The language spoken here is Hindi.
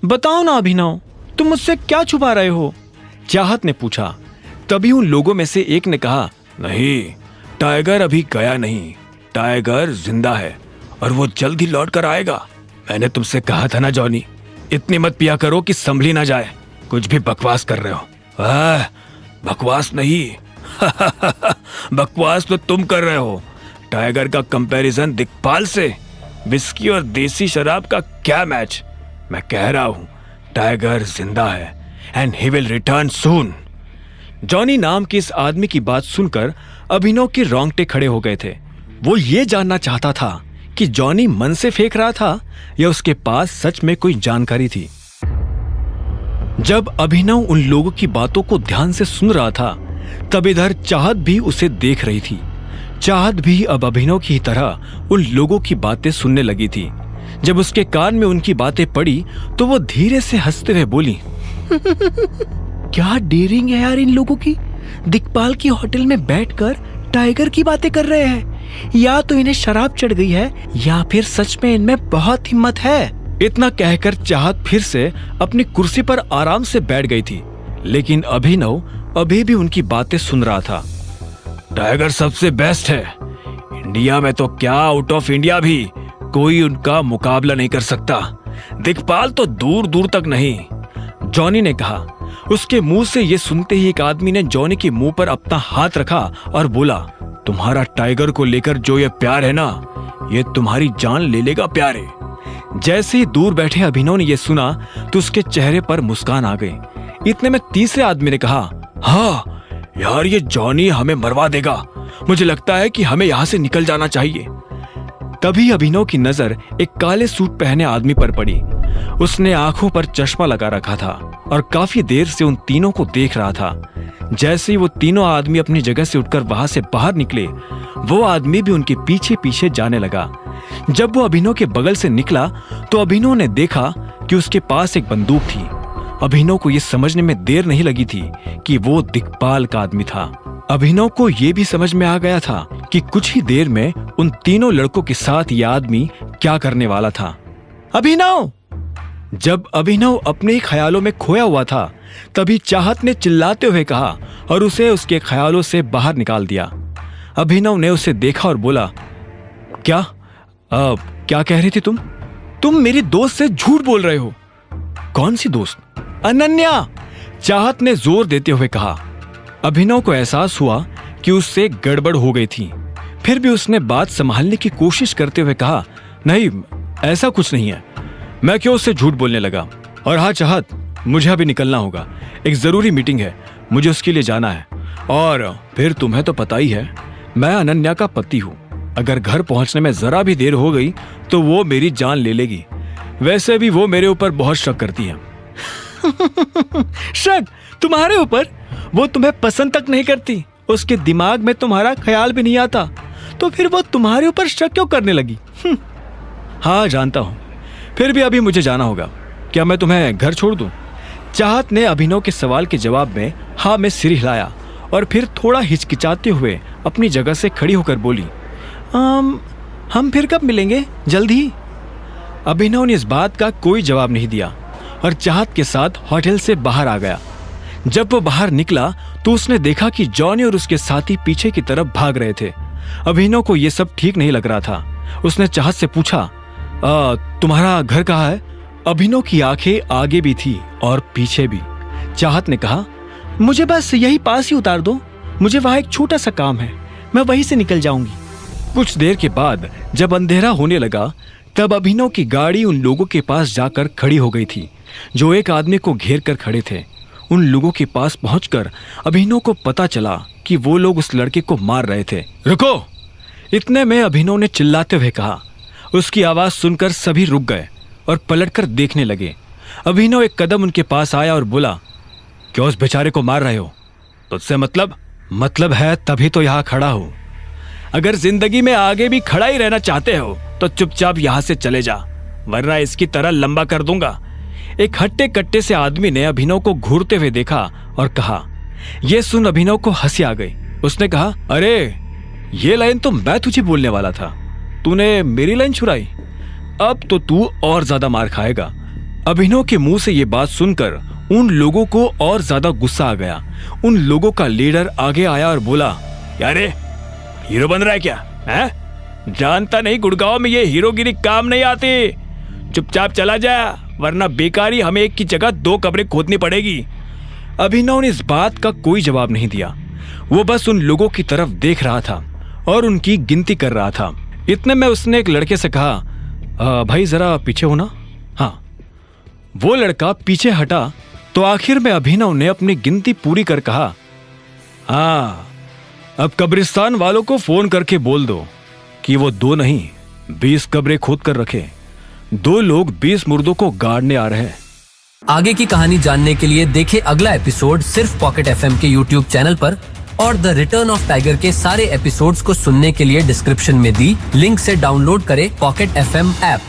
बताओ ना अभिनव, तुम मुझसे क्या छुपा रहे हो? चाहत ने पूछा। तभी उन लोगों में से एक ने कहा, नहीं, टाइगर अभी गया नहीं, टाइगर जिंदा है और वो जल्द ही लौट कर आएगा। मैंने तुमसे कहा था ना जॉनी, इतनी मत पिया करो कि संभली ना जाए। कुछ भी बकवास कर रहे हो। बकवास नहीं बकवास तो तुम कर रहे हो। टाइगर का कंपैरिजन दिक्पाल से? विस्की और देसी शराब का क्या मैच? मैं कह रहा हूं टाइगर जिंदा है and he will return soon. Johnny नाम के इस आदमी की बात सुनकर अभिनव के रोंगटे खड़े हो गए थे। वो ये जानना चाहता था कि जॉनी मन से फेंक रहा था या उसके पास सच में कोई जानकारी थी। जब अभिनव उन लोगों की बातों को ध्यान से सुन रहा था, तब इधर चाहत भी उसे देख रही थी। चाहत भी अब अभिनव की तरह उन लोगों की बातें सुनने लगी थी। जब उसके कान में उनकी बातें पड़ी तो वो धीरे से हंसते हुए बोली, क्या डेयरिंग है यार इन लोगों की। दिक्पाल की होटल में बैठकर टाइगर की बातें कर रहे हैं। या तो इन्हें शराब चढ़ गई है या फिर सच में इनमें बहुत हिम्मत है। इतना कहकर चाहत फिर से अपनी कुर्सी पर आराम से बैठ गई थी, लेकिन अभिनव अभी भी उनकी बातें सुन रहा था। टाइगर सबसे बेस्ट है। इंडिया में तो क्या, आउट ऑफ इंडिया भी कोई उनका मुकाबला नहीं कर सकता। दिक्पाल तो दूर दूर तक नहीं, जॉनी ने कहा। उसके मुंह से ये सुनते ही एक आदमी ने जॉनी के मुंह पर अपना हाथ रखा और बोला, तुम्हारा टाइगर को लेकर जो ये प्यार है ना, ये तुम्हारी जान ले लेगा प्यारे। जैसे ही दूर बैठे अभिनव ने यह सुना तो उसके चेहरे पर मुस्कान आ गई। इतने में तीसरे आदमी ने कहा, हाँ यार, ये जॉनी हमें मरवा देगा। मुझे लगता है कि हमें यहां से निकल जाना चाहिए। तभी अभिनव की नजर एक काले सूट पहने आदमी पर पड़ी। उसने आंखों पर चश्मा लगा रखा था और काफी देर से उन तीनों को देख रहा था। जैसे ही वो तीनों आदमी अपनी जगह से उठकर वहां से बाहर निकले, वो आदमी भी उनके पीछे पीछे जाने लगा। जब वो अभिनव के बगल से निकला तो अभिनव ने देखा कि उसके पास एक बंदूक थी। अभिनव को यह समझने में देर नहीं लगी थी कि वो दिक्पाल का आदमी था। अभिनव को यह भी समझ में आ गया था कि कुछ ही देर में उन तीनों लड़कों के साथ यह आदमी क्या करने वाला था। अभिनव! जब अभिनव अपने ख्यालों में खोया हुआ था, तभी चाहत ने चिल्लाते हुए कहा और उसे उसके ख्यालों से बाहर निकाल दिया। अभिनव ने उसे देखा और बोला, क्या कह रही थी तुम मेरी दोस्त से झूठ बोल रहे हो। कौन सी दोस्त? अनन्या! चाहत ने जोर देते हुए कहा। अभिनव को एहसास हुआ कि उससे गड़बड़ हो गई थी। फिर भी उसने बात संभालने की कोशिश करते हुए कहा, नहीं, ऐसा कुछ नहीं है। मैं क्यों उससे झूठ बोलने लगा। और हाँ चाहत, मुझे अभी निकलना होगा, एक जरूरी मीटिंग है, मुझे उसके लिए जाना है। और फिर तुम्हें तो पता ही है, मैं अनन्या का पति हूँ। अगर घर पहुंचने में जरा भी देर हो गई तो वो मेरी जान ले लेगी। वैसे भी वो मेरे ऊपर बहुत शक करती है। शक तुम्हारे ऊपर? वो तुम्हें पसंद तक नहीं करती, उसके दिमाग में तुम्हारा ख्याल भी नहीं आता, तो फिर वो तुम्हारे ऊपर शक क्यों करने लगी? हाँ जानता हूं, फिर भी अभी मुझे जाना होगा। क्या मैं तुम्हें घर छोड़ दूं? चाहत ने अभिनव के सवाल के जवाब में हाँ में सिर हिलाया और फिर थोड़ा हिचकिचाते हुए अपनी जगह से खड़ी होकर बोली, हम फिर कब मिलेंगे? जल्द ही। अभिनव ने इस बात का कोई जवाब नहीं दिया और चाहत के साथ होटल से बाहर आ गया। जब वो बाहर निकला तो उसने देखा कि जॉनी और उसके साथी पीछे की तरफ भाग रहे थे। अभिनव को यह सब ठीक नहीं लग रहा था। उसने चाहत से पूछा, तुम्हारा घर कहाँ है? अभिनव की आंखें आगे भी थी और पीछे भी। चाहत ने कहा, मुझे बस यही पास ही उतार दो, मुझे वहां एक छोटा सा काम है, मैं वहीं से निकल जाऊंगी। कुछ देर के बाद जब अंधेरा होने लगा, तब अभिनव की गाड़ी उन लोगों के पास जाकर खड़ी हो गई थी जो एक आदमी को घेर कर खड़े थे। उन लोगों के पास पहुंचकर अभिनव को पता चला कि वो लोग उस लड़के को मार रहे थे। रुको! इतने में अभिनव ने चिल्लाते हुए कहा। उसकी आवाज सुनकर सभी रुक गए और पलटकर देखने लगे। अभिनव एक कदम उनके पास आया और बोला, क्यों उस बेचारे को मार रहे हो? तुझसे मतलब है तभी तो यहाँ खड़ा हूं। अगर जिंदगी में आगे भी खड़ा ही रहना चाहते हो तो चुपचाप यहां से चले जा, वरना इसकी तरह लंबा कर दूंगा। एक हट्टे कट्टे से आदमी ने अभिनव को घूरते हुए देखा और कहा। यह सुन अभिनव को हंसी आ गई। उसने कहा, अरे ये लाइन तो मैं तुझे बोलने वाला था, तूने मेरी लाइन छुड़ाई। अब तो तू और ज्यादा मार खाएगा। अभिनव के मुंह से ये बात सुनकर उन लोगों को और ज्यादा गुस्सा आ गया। उन लोगों का लीडर आगे आया और बोला, यारे हीरो बन रहा है क्या? है जानता नहीं गुड़गांव में ये हीरोगिरी काम नहीं आती। चुपचाप चला जा, वरना बेकारी हमें एक की जगह 2 कब्रें खोदनी पड़ेगी। अभिनव ने इस बात का कोई जवाब नहीं दिया। वो बस उन लोगों की तरफ देख रहा था और उनकी गिनती कर रहा था। इतने में उसने एक लड़के से कहा, भाई जरा पीछे हो ना। हाँ, वो लड़का पीछे हटा तो आखिर में अभिनव ने अपनी गिनती पूरी कर कहा, हाँ अब कब्रिस्तान वालों को फोन करके बोल दो कि वो 2 नहीं 20 कब्रें खोद कर रखे। 2 लोग 20 मुर्दों को गाड़ने आ रहे हैं। आगे की कहानी जानने के लिए देखें अगला एपिसोड सिर्फ पॉकेट FM के YouTube चैनल पर, और द रिटर्न ऑफ टाइगर के सारे एपिसोड्स को सुनने के लिए डिस्क्रिप्शन में दी लिंक से डाउनलोड करें पॉकेट FM ऐप।